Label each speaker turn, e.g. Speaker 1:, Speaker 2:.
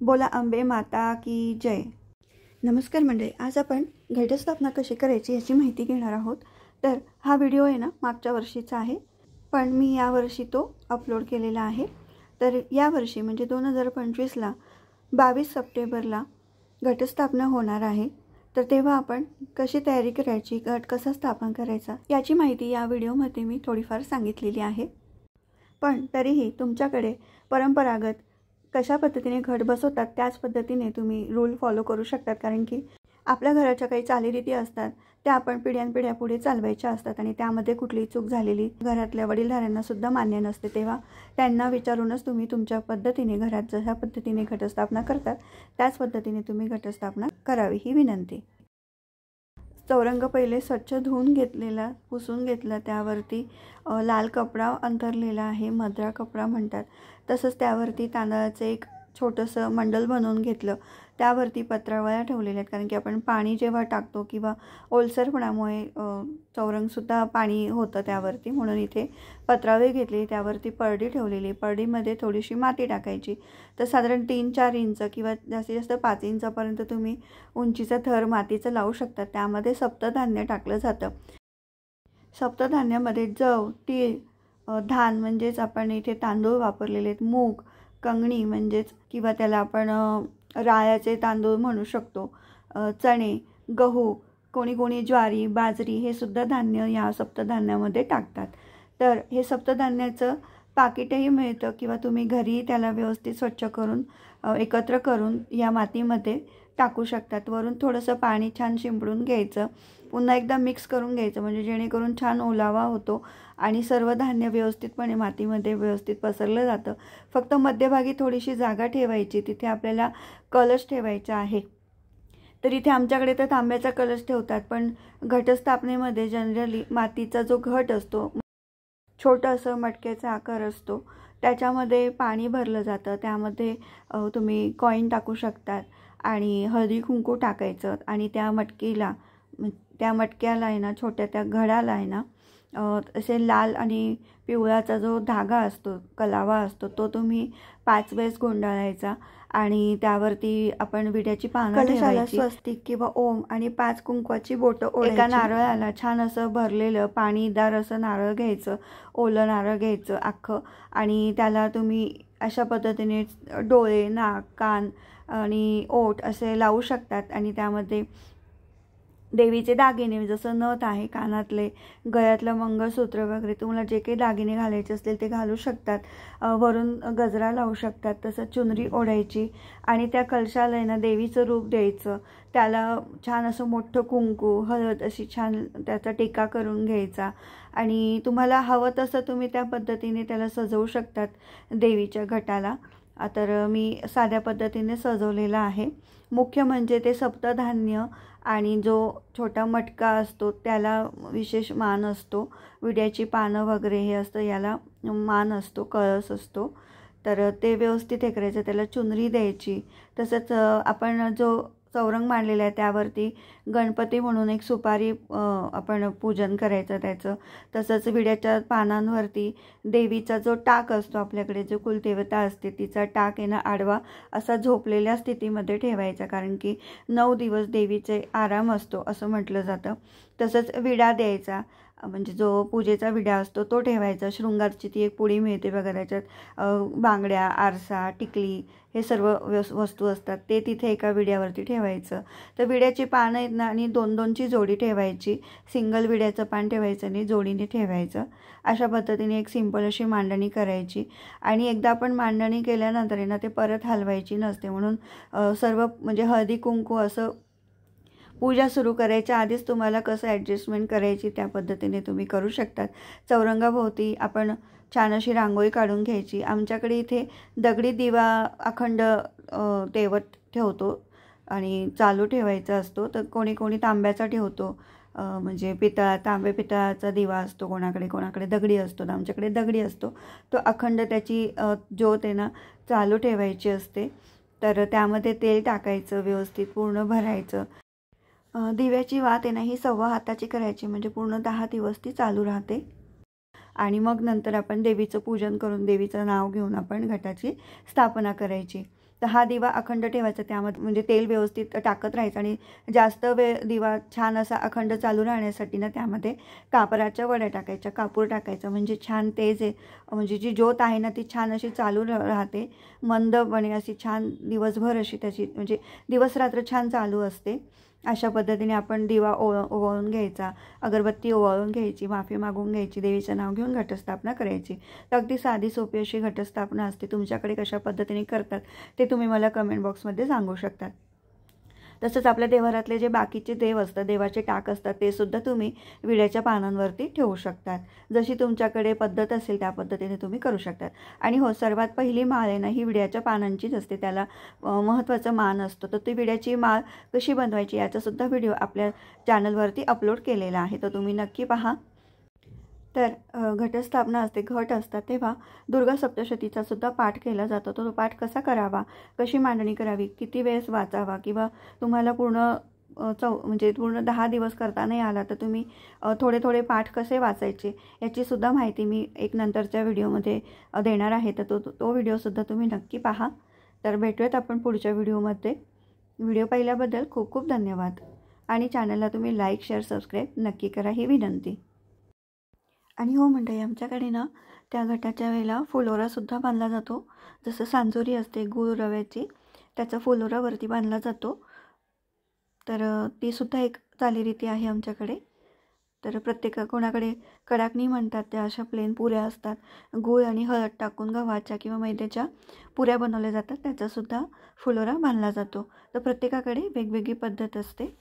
Speaker 1: बोला अंबे माता की जय। नमस्कार मंडळी, आज आपण घटस्थापना कशी करायची याची माहिती घेणार आहोत। तर हा व्हिडिओ आहे ना मागच्या वर्षीचा आहे, पण मी यावर्षी तो अपलोड केलेला आहे। तर यावर्षी म्हणजे 2025ला 22 सप्टेंबरला घटस्थापना होणार आहे। तर तेव्हा आपण कशी तयारी करायची, घट कसा स्थापन करायचा याची माहिती या व्हिडिओमध्ये मी थोडीफार सांगितलेली आहे। पण तरीही तुमच्याकडे परंपरागत कशा पद्धतीने घट बसवतात त्याच पद्धतीने तुम्ही रूल फॉलो करू शकतात, कारण की आपल्या घराच्या काही चालीरीती असतात त्या आपण पिढ्यानपिढ्या पुढे चालवायच्या असतात आणि त्यामध्ये कुठलीही चूक झालेली घरातल्या वडीलधाऱ्यांना सुद्धा मान्य नसते। तेव्हा त्यांना विचारूनच तुम्ही तुमच्या पद्धतीने घरात जशा पद्धतीने घटस्थापना करतात त्याच पद्धतीने तुम्ही घटस्थापना करावी ही विनंती। चौरंग पहिले स्वच्छ धुवून घेतलेला, पुसून घेतला, त्यावरती लाल कपडा अंथरलेला आहे, मधरा कपडा म्हणतात। तसंच त्यावरती तांदळाचे एक छोटंसं मंडल बनवून घेतलं, त्यावरती पत्रावळ्या ठेवलेल्या आहेत, कारण की आपण पाणी जेव्हा टाकतो किंवा ओलसरपणामुळे चौरंगसुद्धा पाणी होतं त्यावरती, म्हणून इथे पत्रावळी घेतली, त्यावरती परडी ठेवलेली। परडीमध्ये थोडीशी माती टाकायची। तर साधारण 3-4 इंच किंवा जास्तीत जास्त 5 इंचापर्यंत तुम्ही उंचीचा थर मातीचं लावू शकता। त्यामध्ये सप्तधान्य टाकलं जातं। सप्तधान्यामध्ये जव, तीळ, धान म्हणजेच आपण इथे तांदूळ वापरलेले आहेत, मूग, कंगणी म्हणजेच किंवा त्याला आपण राळ्याचे तांदूळ म्हणू शकतो, चणे, गहू, कोणी कोणी ज्वारी, बाजरी हे सुद्धा धान्य या सप्तधान्यामध्ये टाकतात। तर हे सप्तधान्याचं पाकिटही मिळतं किंवा तुम्ही घरी त्याला व्यवस्थित स्वच्छ करून एकत्र करून या मातीमध्ये टाकू शकतात। वरून थोडंसं पाणी छान शिंपडून घ्यायचं, पुन्हा एकदा मिक्स करून घ्यायचं, म्हणजे जेणेकरून छान ओलावा होतो आणि सर्व धान्य व्यवस्थितपणे मातीमध्ये व्यवस्थित पसरलं जातं। फक्त मध्यभागी थोडीशी जागा ठेवायची, तिथे आपल्याला कलश ठेवायचा आहे। तर इथे आमच्याकडे तर तांब्याचा कलश ठेवतात, पण घटस्थापनेमध्ये जनरली मातीचा जो घट असतो, छोटा असं मटक्याचा आकार असतो, त्याच्यामध्ये पाणी भरलं जातं। त्यामध्ये तुम्ही कॉईन टाकू शकतात आणि हळदी कुंकू टाकायचं आणि त्या मटक्याला आहे ना, छोट्या त्या घडाला आहे ना, असे लाल आणि पिवळाचा जो धागा असतो, कलावा असतो, तो तुम्ही 5 वेळेस गुंडाळायचा आणि त्यावरती आपण विड्याची पानं ठेवायची, स्वस्तिक किंवा ओम आणि 5 कुंकवाची बोटं ओढायची। एका नारळाला छान असं भरलेलं पाणीदार असं नारळ घ्यायचं, ओलं नारळ घ्यायचं अख्खं, आणि त्याला तुम्ही अशा पद्धतीने डोळे, नाक, कान आणि ओठ असे लावू शकतात आणि त्यामध्ये देवीचे दागिने, जसं नथ आहे, कानातले, गळ्यातलं मंगळसूत्र वगैरे तुम्हाला जे काही दागिने घालायचे असतील ते घालू शकतात। वरून गजरा लावू शकतात, तसं चुनरी ओढायची आणि त्या कलशाला आहे ना देवीचं रूप द्यायचं, त्याला छान असं मोठं कुंकू, हळद अशी छान त्याचा टिका करून घ्यायचा आणि तुम्हाला हवं तसं तुम्ही त्या पद्धतीने त्याला सजवू शकतात देवीच्या घटाला। तर मी साध्या पद्धतीने सजवलेला आहे। मुख्य म्हणजे ते सप्तधान्य आणि जो छोटा मटका असतो त्याला विशेष मान असतो, विड्याची पानं वगैरे हे असतं, याला मान असतो, कळस असतो। तर ते व्यवस्थित हे करायचं, त्याला चुनरी द्यायची। तसंच आपण जो चौरंग मांडलेला आहे त्यावरती गणपती म्हणून एक सुपारी आपण पूजन करायचं त्याचं। तसंच विड्याच्या पानांवरती देवीचा जो टाक असतो, आपल्याकडे जो कुलदेवता असते तिचा टाक आहे ना आडवा असा झोपलेल्या स्थितीमध्ये ठेवायचा, कारण की 9 दिवस देवीचे आराम असतो असं म्हटलं जातं। तसंच विडा द्यायचा, म्हणजे जो पूजेचा विडा असतो तो ठेवायचा। शृंगारची ती एक पुडी मिळते बघा, त्याच्यात बांगड्या, आरसा, टिकली हे सर्व वस्तू असतात, ते तिथे एका विड्यावरती ठेवायचं। तर विड्याची पानं आहेत ना आणि 2-2ची जोडी ठेवायची, सिंगल विड्याचं पान ठेवायचं आणि जोडीने ठेवायचं। अशा पद्धतीने एक सिंपल अशी मांडणी करायची आणि एकदा आपण मांडणी केल्यानंतर आहे ना ते परत हलवायची नसते, म्हणून सर्व म्हणजे हळदी कुंकू असं पूजा सुरू करायच्या आधीच तुम्हाला कसं ॲडजस्टमेंट करायची त्या पद्धतीने तुम्ही करू शकतात। चौरंगाभोवती आपण छान अशी रांगोळी काढून घ्यायची। आमच्याकडे इथे दगडी दिवा अखंड तेवत ठेवतो आणि चालू ठेवायचा असतो, तर कोणी कोणी तांब्याचा ठेवतो, म्हणजे तांबे पितळाचा दिवा असतो, कोणाकडे दगडी असतो, आमच्याकडे दगडी असतो, तो अखंड त्याची ज्योत आहे ना चालू ठेवायची असते। तर त्यामध्ये तेल टाकायचं, व्यवस्थित पूर्ण भरायचं। दिव्याची वात आहे ना ही 1.25 हाताची करायची, म्हणजे पूर्ण 10 दिवस ती चालू राहते आणि मग नंतर आपण देवीचं पूजन करून देवीचं नाव घेऊन आपण घटाची स्थापना करायची। तर हा दिवा अखंड ठेवायचा, त्यामध्ये म्हणजे तेल व्यवस्थित टाकत राहायचं आणि जास्त वेळ दिवा छान असा अखंड चालू राहण्यासाठी ना त्यामध्ये कापराच्या वड्या टाकायच्या, कापूर टाकायचं, म्हणजे छान तेज आहे, म्हणजे जी ज्योत आहे ना ती छान अशी चालू राहते, मंदपणे अशी छान दिवसभर अशी त्याची म्हणजे दिवस रात्र छान चालू असते. अशा पद्धतीने आपण दिवा ओवाळून घ्यायचा, अगरबत्ती ओवाळून घ्यायची, माफी मागून घ्यायची, देवीचं नाव घेऊन घटस्थापना करायची. तर अगदी साधी सोपी अशी घटस्थापना असते. तुमच्याकडे कशा पद्धतीने करतात ते तुम्ही मला कमेंट बॉक्समध्ये सांगू शकतात. तसंच आपल्या देवारातले जे बाकीचे देव असतात, देवाचे टाक असतात, ते सुद्धा तुम्ही विड्याच्या पानांवरती ठेवू शकतात. जशी तुमच्याकडे पद्धत असेल त्या पद्धतीने तुम्ही करू शकतात. आणि हो, सर्वात पहिली माळ आहे ना ही विड्याच्या पानांचीच असते, त्याला महत्त्वाचा मान असतो. तर ती विड्याची माळ कशी बनवायची याचासुद्धा व्हिडिओ आपल्या चॅनलवरती अपलोड केलेला आहे, तर तुम्ही नक्की पहा. तर घटस्थापना असते, घट असतात, तेव्हा दुर्गा सप्तशतीचा सुद्धा पाठ केला जातो. तो पाठ कसा करावा, कशी मांडणी करावी, किती वेळेस वाचावा, किंवा तुम्हाला पूर्ण म्हणजे पूर्ण 10 दिवस करता नाही आला तर तुम्ही थोडे थोडे पाठ कसे वाचायचे याचीसुद्धा माहिती मी एक नंतरच्या व्हिडिओमध्ये देणार आहे. तर तो व्हिडिओसुद्धा तुम्ही नक्की पहा. तर भेटूयात आपण पुढच्या व्हिडिओमध्ये. व्हिडिओ पाहिल्याबद्दल खूप खूप धन्यवाद. आणि चॅनलला तुम्ही लाईक, शेअर, सबस्क्राईब नक्की करा ही विनंती. आणि हो मंडळी, आमच्याकडे ना त्या घटाच्या वेळेला फुलोरासुद्धा बांधला जातो. जसं सांजोरी असते गूळ रव्याची, त्याचा फुलोरा वरती बांधला जातो. तर तीसुद्धा एक चालीरीती आहे आमच्याकडे. तर कोणाकडे कडाकणी म्हणतात, त्या अशा प्लेन पुऱ्या असतात, गूळ आणि हळद टाकून गव्हाच्या किंवा मैद्याच्या पुऱ्या बनवल्या जातात, त्याचासुद्धा फुलोरा बांधला जातो. तर प्रत्येकाकडे वेगवेगळी पद्धत असते.